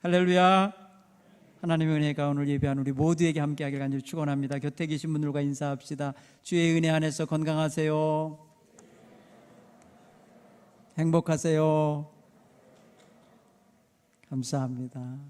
할렐루야. 하나님의 은혜가 오늘 예배한 우리 모두에게 함께하길 간절히 축원합니다. 곁에 계신 분들과 인사합시다. 주의 은혜 안에서 건강하세요. 행복하세요. 감사합니다.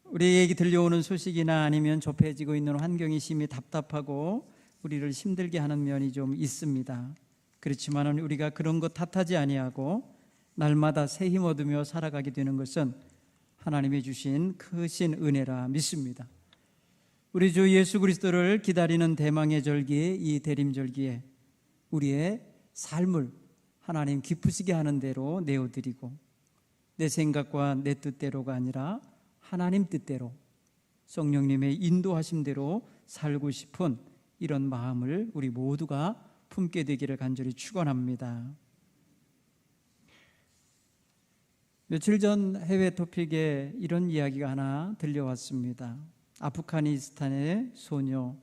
우리에게 들려오는 소식이나 아니면 좁혀지고 있는 환경이 심히 답답하고 우리를 힘들게 하는 면이 좀 있습니다. 그렇지만 우리가 그런 것 탓하지 아니하고 날마다 새 힘 얻으며 살아가게 되는 것은 하나님이 주신 크신 은혜라 믿습니다. 우리 주 예수 그리스도를 기다리는 대망의 절기, 이 대림절기에 우리의 삶을 하나님 기쁘시게 하는 대로 내어드리고 내 생각과 내 뜻대로가 아니라 하나님 뜻대로 성령님의 인도하심대로 살고 싶은 이런 마음을 우리 모두가 품게 되기를 간절히 축원합니다. 며칠 전 해외 토픽에 이런 이야기가 하나 들려왔습니다. 아프가니스탄의 소녀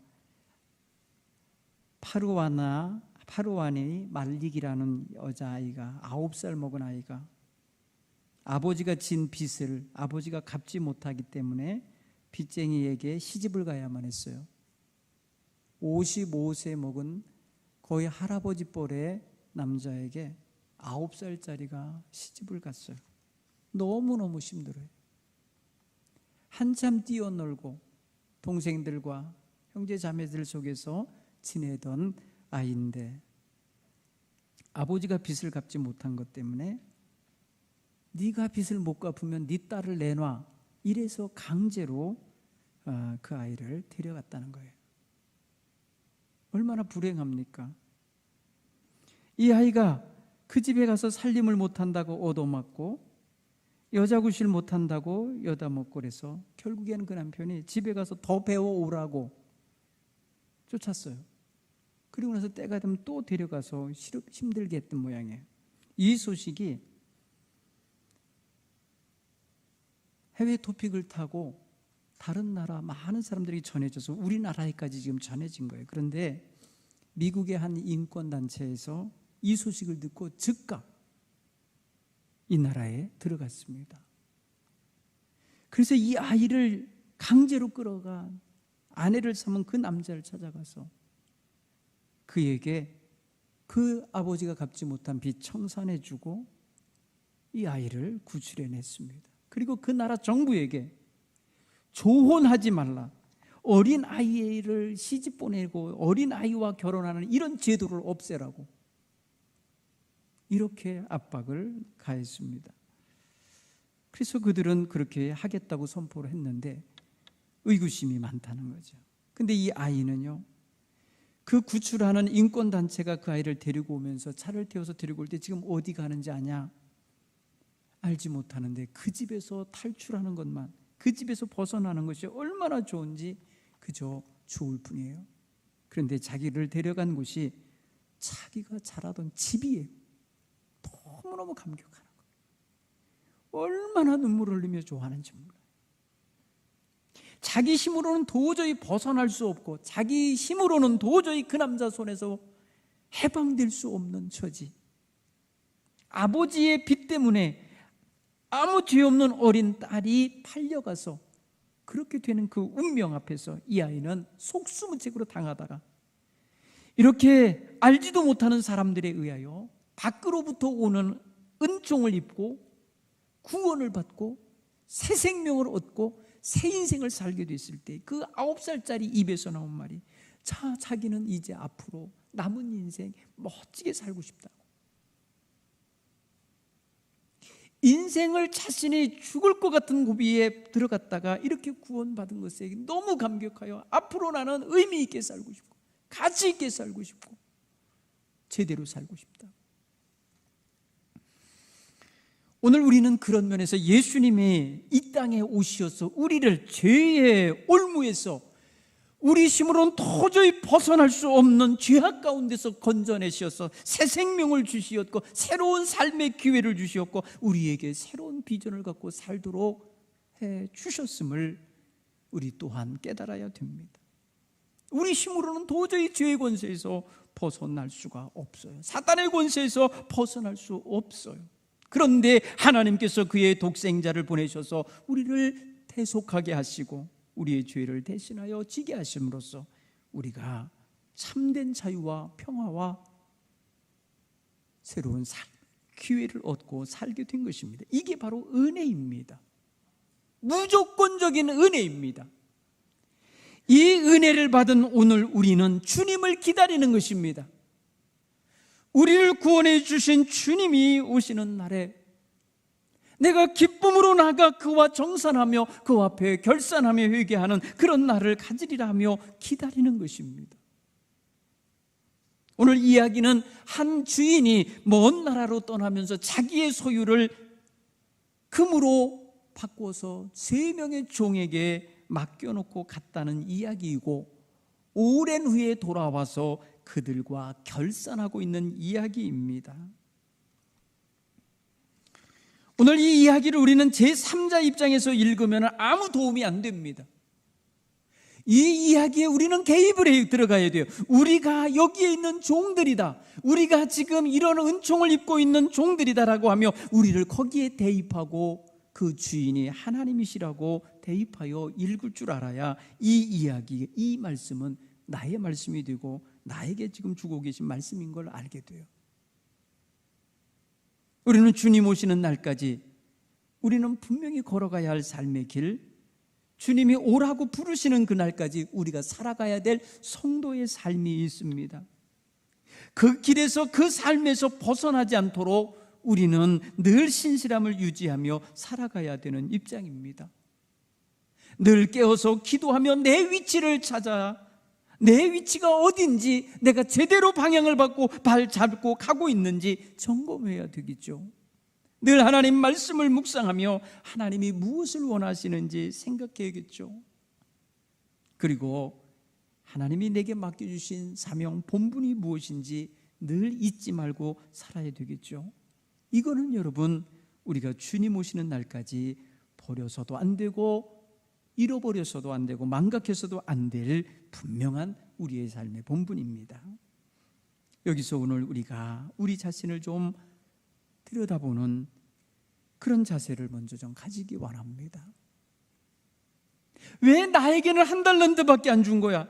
파루와니 말릭이라는 여자아이가 9살 먹은 아이가 아버지가 진 빚을 아버지가 갚지 못하기 때문에 빚쟁이에게 시집을 가야만 했어요. 55세 먹은 거의 할아버지 뻘의 남자에게 9살짜리가 시집을 갔어요. 너무너무 힘들어요. 한참 뛰어놀고 동생들과 형제 자매들 속에서 지내던 아이인데 아버지가 빚을 갚지 못한 것 때문에 네가 빚을 못 갚으면 네 딸을 내놔, 이래서 강제로 그 아이를 데려갔다는 거예요. 얼마나 불행합니까? 이 아이가 그 집에 가서 살림을 못한다고 얻어맞고 여자 구실 못한다고 여다먹고 그래서 결국에는 그 남편이 집에 가서 더 배워오라고 쫓았어요. 그리고 나서 때가 되면 또 데려가서 힘들게 했던 모양이에요. 이 소식이 해외 토픽을 타고 다른 나라 많은 사람들이 전해져서 우리나라에까지 지금 전해진 거예요. 그런데 미국의 한 인권단체에서 이 소식을 듣고 즉각 이 나라에 들어갔습니다. 그래서 이 아이를 강제로 끌어간 아내를 삼은 그 남자를 찾아가서 그에게 그 아버지가 갚지 못한 빚 청산해주고 이 아이를 구출해냈습니다. 그리고 그 나라 정부에게 조혼하지 말라, 어린 아이를 시집 보내고 어린 아이와 결혼하는 이런 제도를 없애라고 이렇게 압박을 가했습니다. 그래서 그들은 그렇게 하겠다고 선포를 했는데 의구심이 많다는 거죠. 근데 이 아이는요, 그 구출하는 인권단체가 그 아이를 데리고 오면서 차를 태워서 데리고 올 때 지금 어디 가는지 아냐? 알지 못하는데 그 집에서 탈출하는 것만, 그 집에서 벗어나는 것이 얼마나 좋은지 그저 좋을 뿐이에요. 그런데 자기를 데려간 곳이 자기가 자라던 집이에요. 너무너무 감격하는 거예요. 얼마나 눈물을 흘리며 좋아하는지 몰라요. 자기 힘으로는 도저히 벗어날 수 없고 자기 힘으로는 도저히 그 남자 손에서 해방될 수 없는 처지, 아버지의 빚 때문에 아무 죄 없는 어린 딸이 팔려가서 그렇게 되는 그 운명 앞에서 이 아이는 속수무책으로 당하다가 이렇게 알지도 못하는 사람들에 의하여 밖으로부터 오는 은총을 입고 구원을 받고 새 생명을 얻고 새 인생을 살게 됐을 때 그 9살짜리 입에서 나온 말이 자기는 이제 앞으로 남은 인생 멋지게 살고 싶다고. 인생을 자신이 죽을 것 같은 고비에 들어갔다가 이렇게 구원받은 것에 너무 감격하여 앞으로 나는 의미 있게 살고 싶고 가치 있게 살고 싶고 제대로 살고 싶다. 오늘 우리는 그런 면에서 예수님이 이 땅에 오셔서 우리를 죄의 올무에서 우리 힘으로는 도저히 벗어날 수 없는 죄악 가운데서 건져내셔서 새 생명을 주시었고 새로운 삶의 기회를 주시었고 우리에게 새로운 비전을 갖고 살도록 해 주셨음을 우리 또한 깨달아야 됩니다. 우리 힘으로는 도저히 죄의 권세에서 벗어날 수가 없어요. 사탄의 권세에서 벗어날 수 없어요. 그런데 하나님께서 그의 독생자를 보내셔서 우리를 대속하게 하시고 우리의 죄를 대신하여 지게 하심으로써 우리가 참된 자유와 평화와 새로운 기회를 얻고 살게 된 것입니다. 이게 바로 은혜입니다. 무조건적인 은혜입니다. 이 은혜를 받은 오늘 우리는 주님을 기다리는 것입니다. 우리를 구원해 주신 주님이 오시는 날에 내가 기쁨으로 나가 그와 정산하며 그 앞에 결산하며 회개하는 그런 날을 가지리라 하며 기다리는 것입니다. 오늘 이야기는 한 주인이 먼 나라로 떠나면서 자기의 소유를 금으로 바꿔서 3명의 종에게 맡겨놓고 갔다는 이야기이고, 오랜 후에 돌아와서 그들과 결산하고 있는 이야기입니다. 오늘 이 이야기를 우리는 제3자 입장에서 읽으면 아무 도움이 안 됩니다. 이 이야기에 우리는 개입을 해 들어가야 돼요. 우리가 여기에 있는 종들이다, 우리가 지금 이런 은총을 입고 있는 종들이다라고 하며 우리를 거기에 대입하고 그 주인이 하나님이시라고 대입하여 읽을 줄 알아야 이 이야기, 이 말씀은 나의 말씀이 되고 나에게 지금 주고 계신 말씀인 걸 알게 돼요. 우리는 주님 오시는 날까지 우리는 분명히 걸어가야 할 삶의 길, 주님이 오라고 부르시는 그날까지 우리가 살아가야 될 성도의 삶이 있습니다. 그 길에서, 그 삶에서 벗어나지 않도록 우리는 늘 신실함을 유지하며 살아가야 되는 입장입니다. 늘 깨어서 기도하며 내 위치를 찾아, 내 위치가 어딘지, 내가 제대로 방향을 받고 발 잡고 가고 있는지 점검해야 되겠죠. 늘 하나님 말씀을 묵상하며 하나님이 무엇을 원하시는지 생각해야겠죠. 그리고 하나님이 내게 맡겨주신 사명, 본분이 무엇인지 늘 잊지 말고 살아야 되겠죠. 이거는 여러분, 우리가 주님 오시는 날까지 버려서도 안 되고 잃어버려서도 안 되고 망각해서도 안 될 분명한 우리의 삶의 본분입니다. 여기서 오늘 우리가 우리 자신을 좀 들여다보는 그런 자세를 먼저 좀 가지기 원합니다. 왜 나에게는 1달란트밖에 안 준 거야?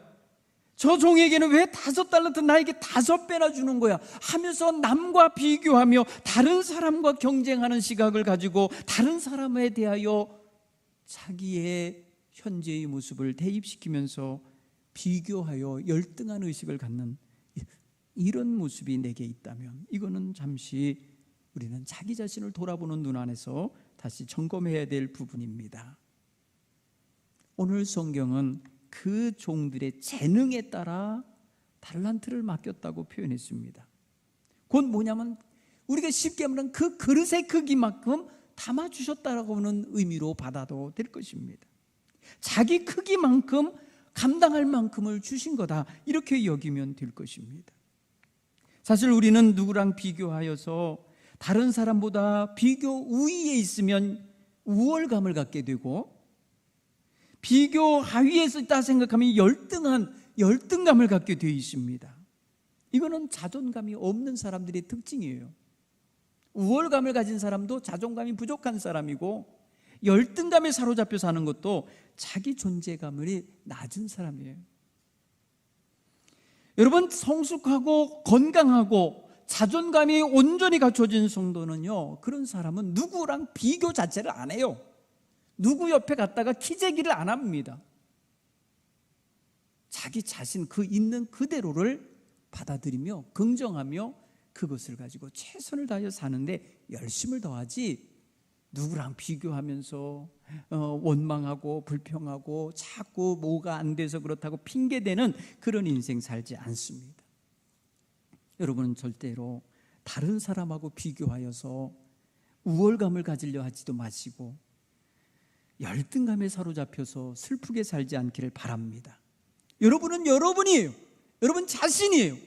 저 종에게는 왜 5달란트, 나에게 5배나 주는 거야? 하면서 남과 비교하며 다른 사람과 경쟁하는 시각을 가지고 다른 사람에 대하여 자기의 현재의 모습을 대입시키면서 비교하여 열등한 의식을 갖는 이런 모습이 내게 있다면, 이거는 잠시 우리는 자기 자신을 돌아보는 눈 안에서 다시 점검해야 될 부분입니다. 오늘 성경은 그 종들의 재능에 따라 달란트를 맡겼다고 표현했습니다. 그건 뭐냐면 우리가 쉽게 말하면 그 그릇의 크기만큼 담아주셨다라고 하는 의미로 받아도 될 것입니다. 자기 크기만큼 감당할 만큼을 주신 거다, 이렇게 여기면 될 것입니다. 사실 우리는 누구랑 비교하여서 다른 사람보다 비교 우위에 있으면 우월감을 갖게 되고, 비교 하위에서 있다 생각하면 열등감을 갖게 되어 있습니다. 이거는 자존감이 없는 사람들의 특징이에요. 우월감을 가진 사람도 자존감이 부족한 사람이고, 열등감에 사로잡혀 사는 것도 자기 존재감이 낮은 사람이에요. 여러분, 성숙하고 건강하고 자존감이 온전히 갖춰진 성도는요, 그런 사람은 누구랑 비교 자체를 안 해요. 누구 옆에 갔다가 키재기를 안 합니다. 자기 자신 그 있는 그대로를 받아들이며 긍정하며 그것을 가지고 최선을 다하여 사는데 열심을 더하지, 누구랑 비교하면서 원망하고 불평하고 자꾸 뭐가 안 돼서 그렇다고 핑계대는 그런 인생 살지 않습니다. 여러분은 절대로 다른 사람하고 비교하여서 우월감을 가지려 하지도 마시고 열등감에 사로잡혀서 슬프게 살지 않기를 바랍니다. 여러분은 여러분이에요. 여러분 자신이에요.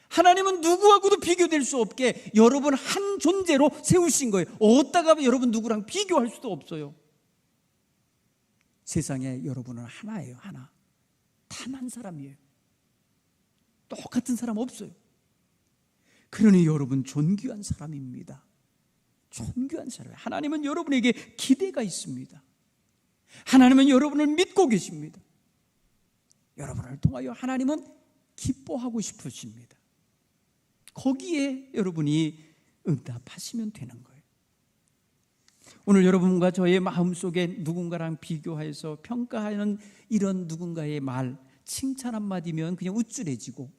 하나님은 누구하고도 비교될 수 없게 여러분 한 존재로 세우신 거예요. 어디다가 여러분 누구랑 비교할 수도 없어요. 세상에 여러분은 하나예요. 하나. 단 한 사람이에요. 똑같은 사람 없어요. 그러니 여러분 존귀한 사람입니다. 존귀한 사람이에요. 하나님은 여러분에게 기대가 있습니다. 하나님은 여러분을 믿고 계십니다. 여러분을 통하여 하나님은 기뻐하고 싶으십니다. 거기에 여러분이 응답하시면 되는 거예요. 오늘 여러분과 저의 마음속에 누군가랑 비교해서 평가하는 이런 누군가의 말, 칭찬 한마디면 그냥 우쭐해지고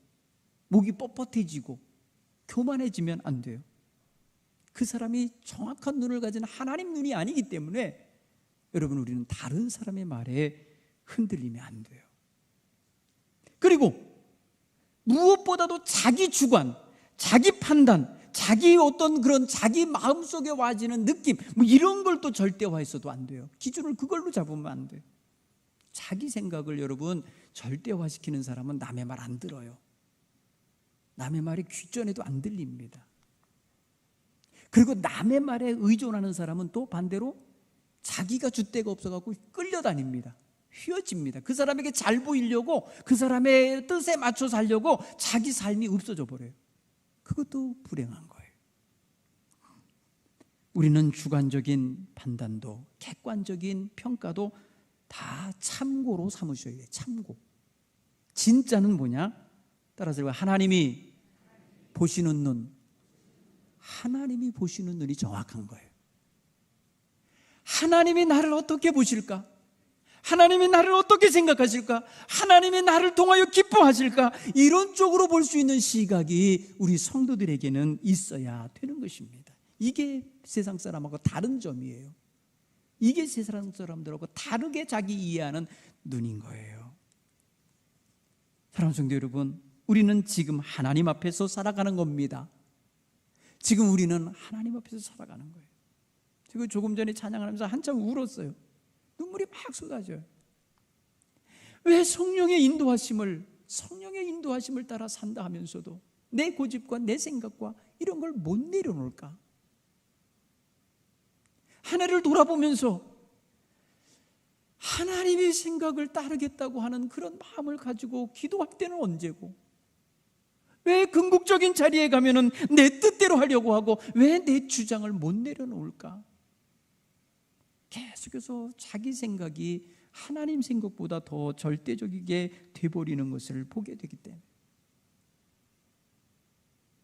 목이 뻣뻣해지고 교만해지면 안 돼요. 그 사람이 정확한 눈을 가진 하나님 눈이 아니기 때문에 여러분, 우리는 다른 사람의 말에 흔들리면 안 돼요. 그리고 무엇보다도 자기 주관, 자기 판단, 자기 어떤 그런 자기 마음속에 와지는 느낌, 뭐 이런 걸 또 절대화해서도 안 돼요. 기준을 그걸로 잡으면 안 돼요. 자기 생각을 여러분 절대화시키는 사람은 남의 말 안 들어요. 남의 말이 귀전에도 안 들립니다. 그리고 남의 말에 의존하는 사람은 또 반대로 자기가 줏대가 없어갖고 끌려다닙니다. 휘어집니다. 그 사람에게 잘 보이려고, 그 사람의 뜻에 맞춰 살려고 자기 삶이 없어져 버려요. 그것도 불행한 거예요. 우리는 주관적인 판단도 객관적인 평가도 다 참고로 삼으셔야 돼요. 참고. 진짜는 뭐냐? 따라서 하나님이 보시는 눈, 하나님이 보시는 눈이 정확한 거예요. 하나님이 나를 어떻게 보실까? 하나님이 나를 어떻게 생각하실까? 하나님이 나를 통하여 기뻐하실까? 이런 쪽으로 볼 수 있는 시각이 우리 성도들에게는 있어야 되는 것입니다. 이게 세상 사람하고 다른 점이에요. 이게 세상 사람들하고 다르게 자기 이해하는 눈인 거예요. 사랑하는 성도 여러분, 우리는 지금 하나님 앞에서 살아가는 겁니다. 지금 우리는 하나님 앞에서 살아가는 거예요. 제가 조금 전에 찬양하면서 한참 울었어요. 눈물이 막 쏟아져요. 왜 성령의 인도하심을 따라 산다 하면서도 내 고집과 내 생각과 이런 걸 못 내려놓을까? 한 해를 돌아보면서 하나님의 생각을 따르겠다고 하는 그런 마음을 가지고 기도할 때는 언제고, 왜 궁극적인 자리에 가면은 내 뜻대로 하려고 하고 왜 내 주장을 못 내려놓을까? 계속해서 자기 생각이 하나님 생각보다 더 절대적이게 돼버리는 것을 보게 되기 때문에,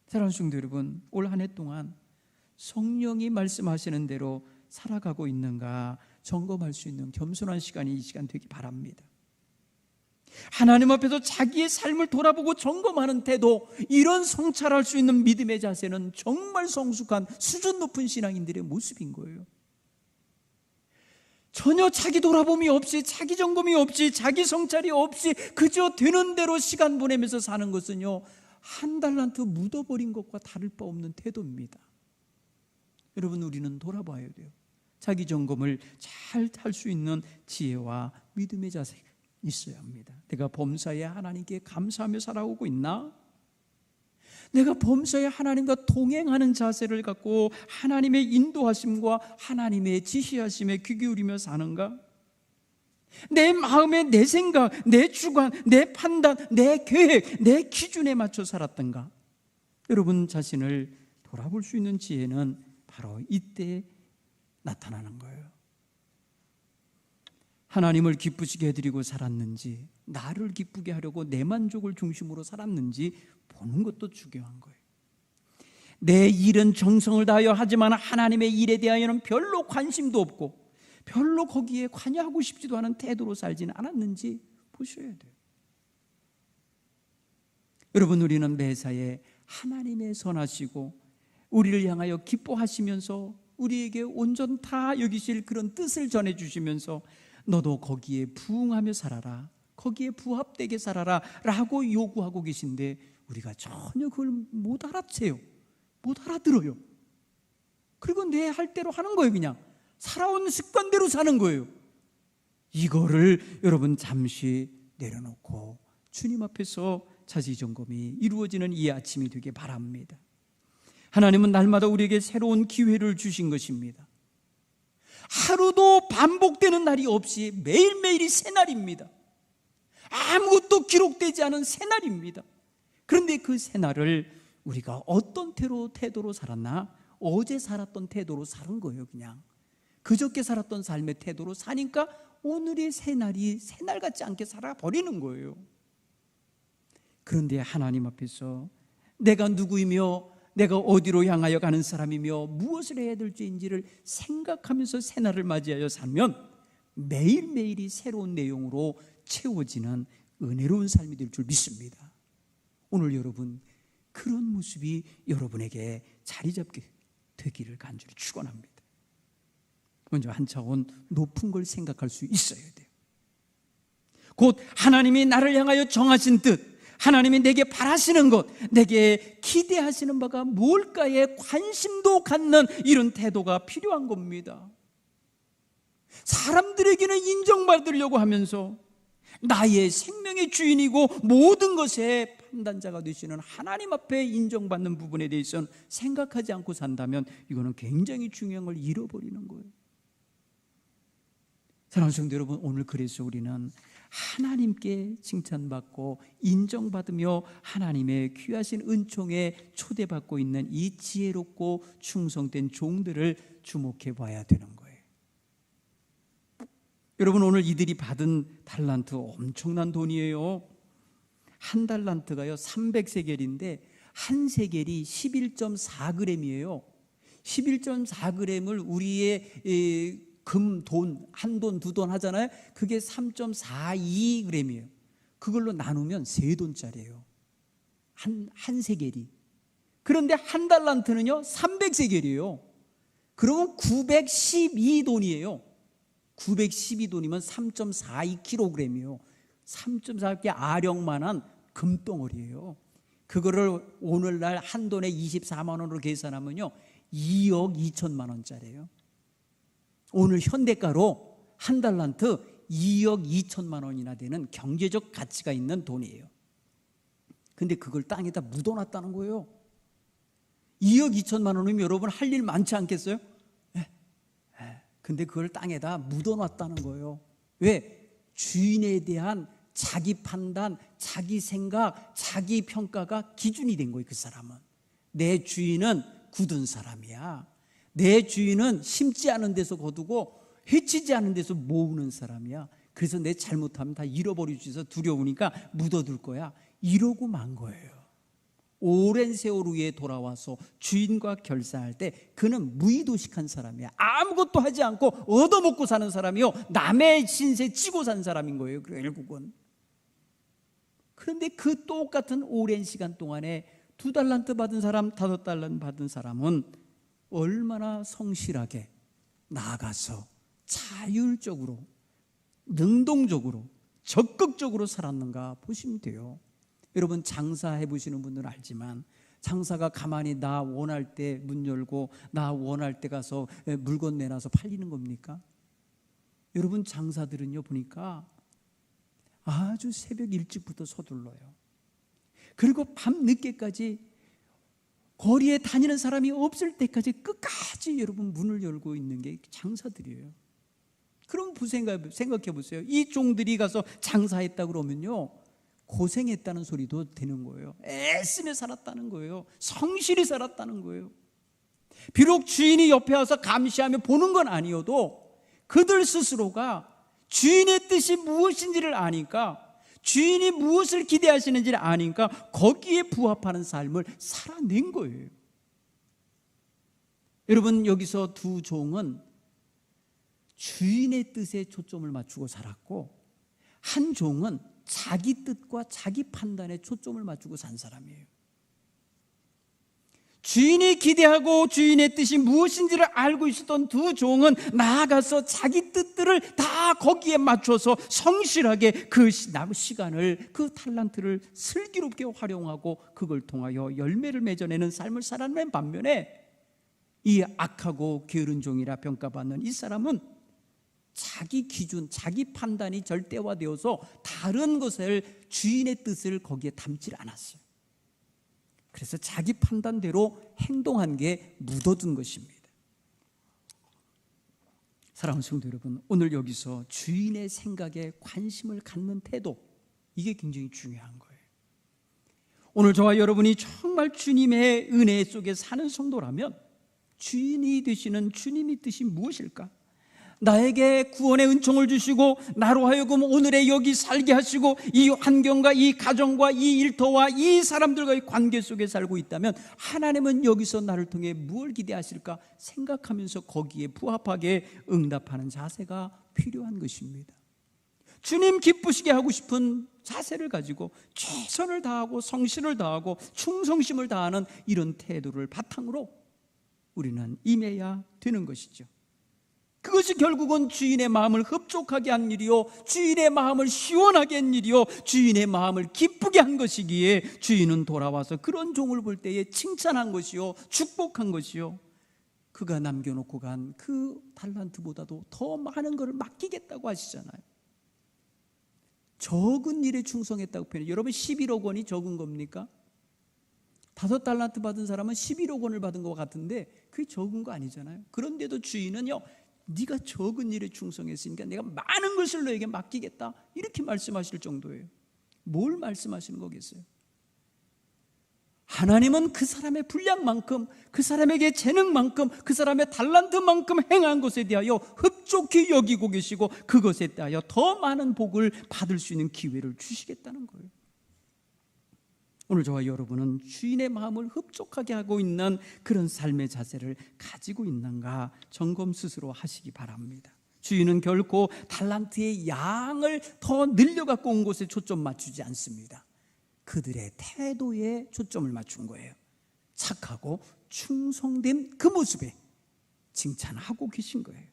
사랑하는 성도 여러분, 올 한 해 동안 성령이 말씀하시는 대로 살아가고 있는가 점검할 수 있는 겸손한 시간이 이 시간 되기 바랍니다. 하나님 앞에서 자기의 삶을 돌아보고 점검하는 태도, 이런 성찰할 수 있는 믿음의 자세는 정말 성숙한 수준 높은 신앙인들의 모습인 거예요. 전혀 자기 돌아봄이 없이, 자기 점검이 없이, 자기 성찰이 없이 그저 되는 대로 시간 보내면서 사는 것은요, 한 달란트 묻어버린 것과 다를 바 없는 태도입니다. 여러분, 우리는 돌아봐야 돼요. 자기 점검을 잘 할 수 있는 지혜와 믿음의 자세가 있어야 합니다. 내가 범사에 하나님께 감사하며 살아오고 있나? 내가 범사에 하나님과 동행하는 자세를 갖고 하나님의 인도하심과 하나님의 지시하심에 귀 기울이며 사는가? 내 마음에 내 생각, 내 주관, 내 판단, 내 계획, 내 기준에 맞춰 살았던가? 여러분 자신을 돌아볼 수 있는 지혜는 바로 이때 나타나는 거예요. 하나님을 기쁘시게 해드리고 살았는지, 나를 기쁘게 하려고 내 만족을 중심으로 살았는지 보는 것도 중요한 거예요. 내 일은 정성을 다하여 하지만 하나님의 일에 대하여는 별로 관심도 없고 별로 거기에 관여하고 싶지도 않은 태도로 살지는 않았는지 보셔야 돼요. 여러분, 우리는 매사에 하나님의 선하시고 우리를 향하여 기뻐하시면서 우리에게 온전 다 여기실 그런 뜻을 전해주시면서 너도 거기에 부응하며 살아라, 거기에 부합되게 살아라 라고 요구하고 계신데 우리가 전혀 그걸 못 알아채요. 못 알아들어요. 그리고 내 할 대로 하는 거예요. 그냥 살아온 습관대로 사는 거예요. 이거를 여러분 잠시 내려놓고 주님 앞에서 자지점검이 이루어지는 이 아침이 되길 바랍니다. 하나님은 날마다 우리에게 새로운 기회를 주신 것입니다. 하루도 반복되는 날이 없이 매일매일이 새날입니다. 아무것도 기록되지 않은 새날입니다. 그런데 그 새날을 우리가 어떤 태도로 살았나? 어제 살았던 태도로 사는 거예요. 그냥 그저께 살았던 삶의 태도로 사니까 오늘의 새날이 새날 같지 않게 살아버리는 거예요. 그런데 하나님 앞에서 내가 누구이며 내가 어디로 향하여 가는 사람이며 무엇을 해야 될지인지를 생각하면서 새날을 맞이하여 살면 매일매일이 새로운 내용으로 채워지는 은혜로운 삶이 될 줄 믿습니다. 오늘 여러분 그런 모습이 여러분에게 자리 잡게 되기를 간절히 축원합니다. 먼저 한 차원 높은 걸 생각할 수 있어야 돼요. 곧 하나님이 나를 향하여 정하신 뜻, 하나님이 내게 바라시는 것, 내게 기대하시는 바가 뭘까에 관심도 갖는 이런 태도가 필요한 겁니다. 사람들에게는 인정받으려고 하면서 나의 생명의 주인이고 모든 것의 판단자가 되시는 하나님 앞에 인정받는 부분에 대해서는 생각하지 않고 산다면 이거는 굉장히 중요한 걸 잃어버리는 거예요. 사랑하는 성도 여러분, 오늘 그래서 우리는 하나님께 칭찬받고 인정받으며 하나님의 귀하신 은총에 초대받고 있는 이 지혜롭고 충성된 종들을 주목해 봐야 되는 거예요. 여러분, 오늘 이들이 받은 달란트 엄청난 돈이에요. 한 달란트가요 300세겔인데 한 세겔이 11.4g이에요. 11.4g을 우리의 금, 돈, 한 돈, 두 돈 하잖아요. 그게 3.42g이에요. 그걸로 나누면 3돈짜리예요. 한 세겔이. 그런데 한 달란트는요 300세겔이에요. 그러면 912돈이에요. 912돈이면 3.42kg이에요. 3.42개 아령만한 금덩어리예요. 그거를 오늘날 한 돈에 24만 원으로 계산하면요 2억 2천만 원짜리예요. 오늘 현대가로 한 달란트 2억 2천만 원이나 되는 경제적 가치가 있는 돈이에요. 근데 그걸 땅에다 묻어놨다는 거예요. 2억 2천만 원이면 여러분 할 일 많지 않겠어요? 근데 그걸 땅에다 묻어놨다는 거예요. 왜? 주인에 대한 자기 판단, 자기 생각, 자기 평가가 기준이 된 거예요. 그 사람은 내 주인은 굳은 사람이야. 내 주인은 심지 않은 데서 거두고 해치지 않은 데서 모으는 사람이야. 그래서 내 잘못하면 다 잃어버릴 수 있어서 두려우니까 묻어둘 거야. 이러고 만 거예요. 오랜 세월 후에 돌아와서 주인과 결사할 때 그는 무의도식한 사람이야. 아무것도 하지 않고 얻어먹고 사는 사람이요, 남의 신세 찌고 산 사람인 거예요. 결국은. 그런데 그 똑같은 오랜 시간 동안에 2달란트 받은 사람, 5달란트 받은 사람은 얼마나 성실하게 나아가서 자율적으로, 능동적으로, 적극적으로 살았는가 보시면 돼요. 여러분 장사해 보시는 분들은 알지만 장사가 가만히 나 원할 때 문 열고 나 원할 때 가서 물건 내놔서 팔리는 겁니까? 여러분 장사들은요 보니까 아주 새벽 일찍부터 서둘러요. 그리고 밤 늦게까지 거리에 다니는 사람이 없을 때까지 끝까지 여러분 문을 열고 있는 게 장사들이에요. 그럼 생각해 보세요. 이 종들이 가서 장사했다 그러면요 고생했다는 소리도 되는 거예요. 애쓰며 살았다는 거예요. 성실히 살았다는 거예요. 비록 주인이 옆에 와서 감시하며 보는 건 아니어도 그들 스스로가 주인의 뜻이 무엇인지를 아니까, 주인이 무엇을 기대하시는지를 아니까 거기에 부합하는 삶을 살아낸 거예요. 여러분 여기서 두 종은 주인의 뜻에 초점을 맞추고 살았고, 한 종은 자기 뜻과 자기 판단에 초점을 맞추고 산 사람이에요. 주인이 기대하고 주인의 뜻이 무엇인지를 알고 있었던 두 종은 나아가서 자기 뜻들을 다 거기에 맞춰서 성실하게 그 시간을, 그 달란트를 슬기롭게 활용하고 그걸 통하여 열매를 맺어내는 삶을 살아낸 반면에, 이 악하고 게으른 종이라 평가받는 이 사람은 자기 기준, 자기 판단이 절대화되어서 다른 것을, 주인의 뜻을 거기에 담지 않았어요. 그래서 자기 판단대로 행동한 게 묻어둔 것입니다. 사랑하는 성도 여러분, 오늘 여기서 주인의 생각에 관심을 갖는 태도, 이게 굉장히 중요한 거예요. 오늘 저와 여러분이 정말 주님의 은혜 속에 사는 성도라면 주인이 되시는 주님의 뜻이 무엇일까? 나에게 구원의 은총을 주시고 나로 하여금 오늘의 여기 살게 하시고 이 환경과 이 가정과 이 일터와 이 사람들과의 관계 속에 살고 있다면 하나님은 여기서 나를 통해 무엇을 기대하실까 생각하면서 거기에 부합하게 응답하는 자세가 필요한 것입니다. 주님 기쁘시게 하고 싶은 자세를 가지고 최선을 다하고 성실을 다하고 충성심을 다하는 이런 태도를 바탕으로 우리는 임해야 되는 것이죠. 그것이 결국은 주인의 마음을 흡족하게 한 일이요, 주인의 마음을 시원하게 한 일이요, 주인의 마음을 기쁘게 한 것이기에 주인은 돌아와서 그런 종을 볼 때에 칭찬한 것이요, 축복한 것이요, 그가 남겨놓고 간 그 달란트보다도 더 많은 것을 맡기겠다고 하시잖아요. 적은 일에 충성했다고 표현해요. 여러분 11억 원이 적은 겁니까? 5달란트 받은 사람은 11억 원을 받은 것 같은데 그게 적은 거 아니잖아요. 그런데도 주인은요, 네가 적은 일에 충성했으니까 내가 많은 것을 너에게 맡기겠다, 이렇게 말씀하실 정도예요. 뭘 말씀하시는 거겠어요? 하나님은 그 사람의 분량만큼, 그 사람에게 재능만큼, 그 사람의 달란트만큼 행한 것에 대하여 흡족히 여기고 계시고 그것에 대하여 더 많은 복을 받을 수 있는 기회를 주시겠다는 거예요. 오늘 저와 여러분은 주인의 마음을 흡족하게 하고 있는 그런 삶의 자세를 가지고 있는가 점검 스스로 하시기 바랍니다. 주인은 결코 달란트의 양을 더 늘려갖고 온 곳에 초점 맞추지 않습니다. 그들의 태도에 초점을 맞춘 거예요. 착하고 충성된 그 모습에 칭찬하고 계신 거예요.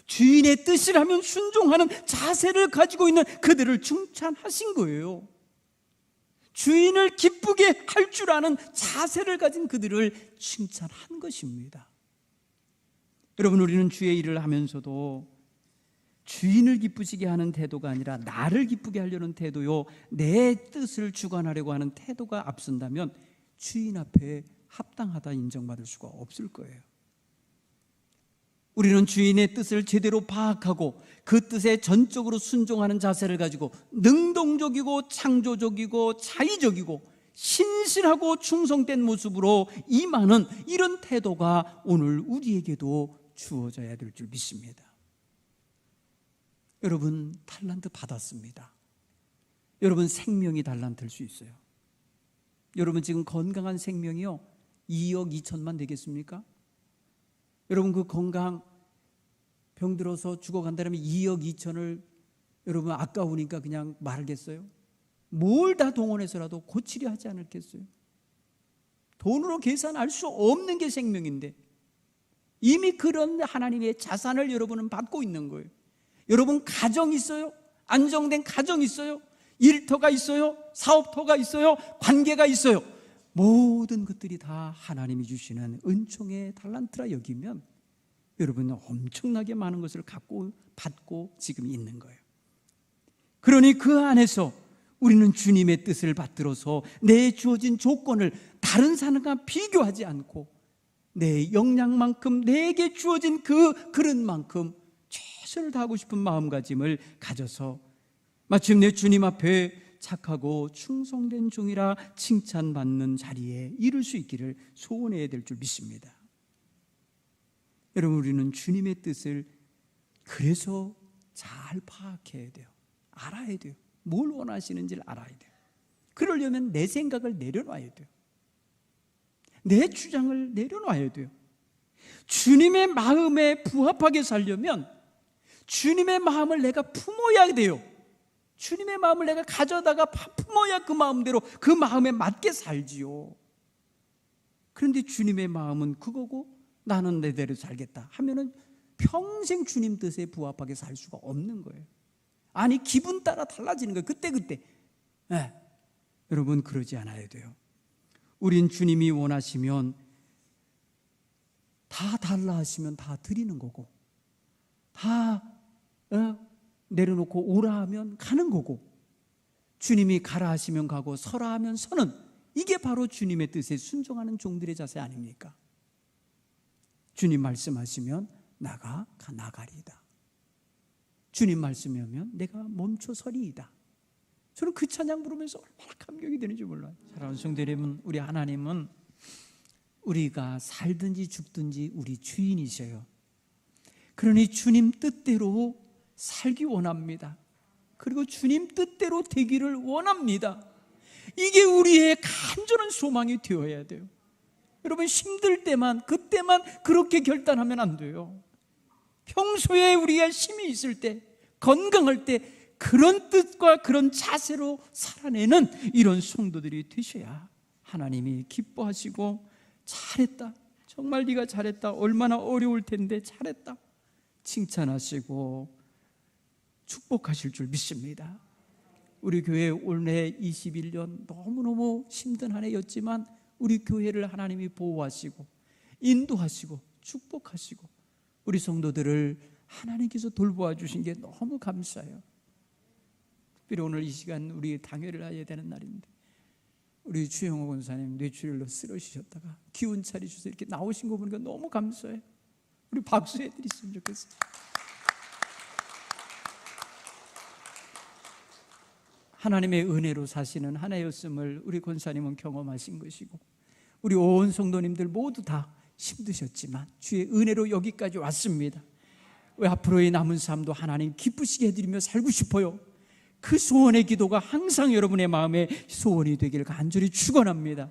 주인의 뜻이라면 순종하는 자세를 가지고 있는 그들을 칭찬하신 거예요. 주인을 기쁘게 할 줄 아는 자세를 가진 그들을 칭찬한 것입니다. 여러분, 우리는 주의 일을 하면서도 주인을 기쁘시게 하는 태도가 아니라 나를 기쁘게 하려는 태도요, 내 뜻을 주관하려고 하는 태도가 앞선다면 주인 앞에 합당하다 인정받을 수가 없을 거예요. 우리는 주인의 뜻을 제대로 파악하고 그 뜻에 전적으로 순종하는 자세를 가지고 능동적이고 창조적이고 자의적이고 신실하고 충성된 모습으로 임하는 이런 태도가 오늘 우리에게도 주어져야 될 줄 믿습니다. 여러분, 달란트 받았습니다. 여러분, 생명이 달란트일 수 있어요. 여러분, 지금 건강한 생명이요 2억 2천만 되겠습니까? 여러분, 그 건강 병들어서 죽어간다면 2억 2천을 여러분 아까우니까 그냥 말겠어요? 뭘 다 동원해서라도 고치려 하지 않을겠어요? 돈으로 계산할 수 없는 게 생명인데 이미 그런 하나님의 자산을 여러분은 받고 있는 거예요. 여러분, 가정 있어요? 안정된 가정 있어요? 일터가 있어요? 사업터가 있어요? 관계가 있어요? 모든 것들이 다 하나님이 주시는 은총의 달란트라 여기면 여러분은 엄청나게 많은 것을 받고 지금 있는 거예요. 그러니 그 안에서 우리는 주님의 뜻을 받들어서 내 주어진 조건을 다른 사람과 비교하지 않고 내 역량만큼, 내게 주어진 그 그릇만큼 최선을 다하고 싶은 마음가짐을 가져서 마침내 주님 앞에 착하고 충성된 종이라 칭찬받는 자리에 이룰 수 있기를 소원해야 될 줄 믿습니다. 여러분, 우리는 주님의 뜻을 그래서 잘 파악해야 돼요. 알아야 돼요. 뭘 원하시는지를 알아야 돼요. 그러려면 내 생각을 내려놔야 돼요. 내 주장을 내려놔야 돼요. 주님의 마음에 부합하게 살려면 주님의 마음을 내가 품어야 돼요. 주님의 마음을 내가 가져다가 품어야 그 마음대로 그 마음에 맞게 살지요. 그런데 주님의 마음은 그거고 나는 내대로 살겠다 하면은 평생 주님 뜻에 부합하게 살 수가 없는 거예요. 아니, 기분 따라 달라지는 거예요. 그때. 여러분, 그러지 않아야 돼요. 우린 주님이 원하시면 다 달라 하시면 다 드리는 거고, 다 내려놓고 오라 하면 가는 거고, 주님이 가라 하시면 가고 서라 하면 서는, 이게 바로 주님의 뜻에 순종하는 종들의 자세 아닙니까? 주님 말씀하시면 나가리이다. 주님 말씀하면 내가 멈춰서리이다. 저는 그 찬양 부르면서 얼마나 감격이 되는지 몰라요. 사랑하는 성도 여러분, 우리 하나님은 우리가 살든지 죽든지 우리 주인이셔요. 그러니 주님 뜻대로 살기 원합니다. 그리고 주님 뜻대로 되기를 원합니다. 이게 우리의 간절한 소망이 되어야 돼요. 여러분, 힘들 때만, 그때만 그렇게 결단하면 안 돼요. 평소에 우리가 힘이 있을 때, 건강할 때 그런 뜻과 그런 자세로 살아내는 이런 성도들이 되셔야 하나님이 기뻐하시고, 잘했다, 정말 네가 잘했다, 얼마나 어려울 텐데 잘했다, 칭찬하시고 축복하실 줄 믿습니다. 우리 교회 올해 21년 너무너무 힘든 한 해였지만 우리 교회를 하나님이 보호하시고 인도하시고 축복하시고 우리 성도들을 하나님께서 돌보아 주신 게 너무 감사해요. 특별히 오늘 이 시간 우리 당회를 해야 되는 날인데 우리 주영호 권사님 뇌출혈로 쓰러지셨다가 기운 차리셔서 이렇게 나오신 거 보니까 너무 감사해요. 우리 박수해 드렸으면 좋겠어요. 하나님의 은혜로 사시는 한 해였음을 우리 권사님은 경험하신 것이고 우리 온 성도님들 모두 다 힘드셨지만 주의 은혜로 여기까지 왔습니다. 왜 앞으로의 남은 삶도 하나님 기쁘시게 해드리며 살고 싶어요. 그 소원의 기도가 항상 여러분의 마음에 소원이 되기를 간절히 축원합니다.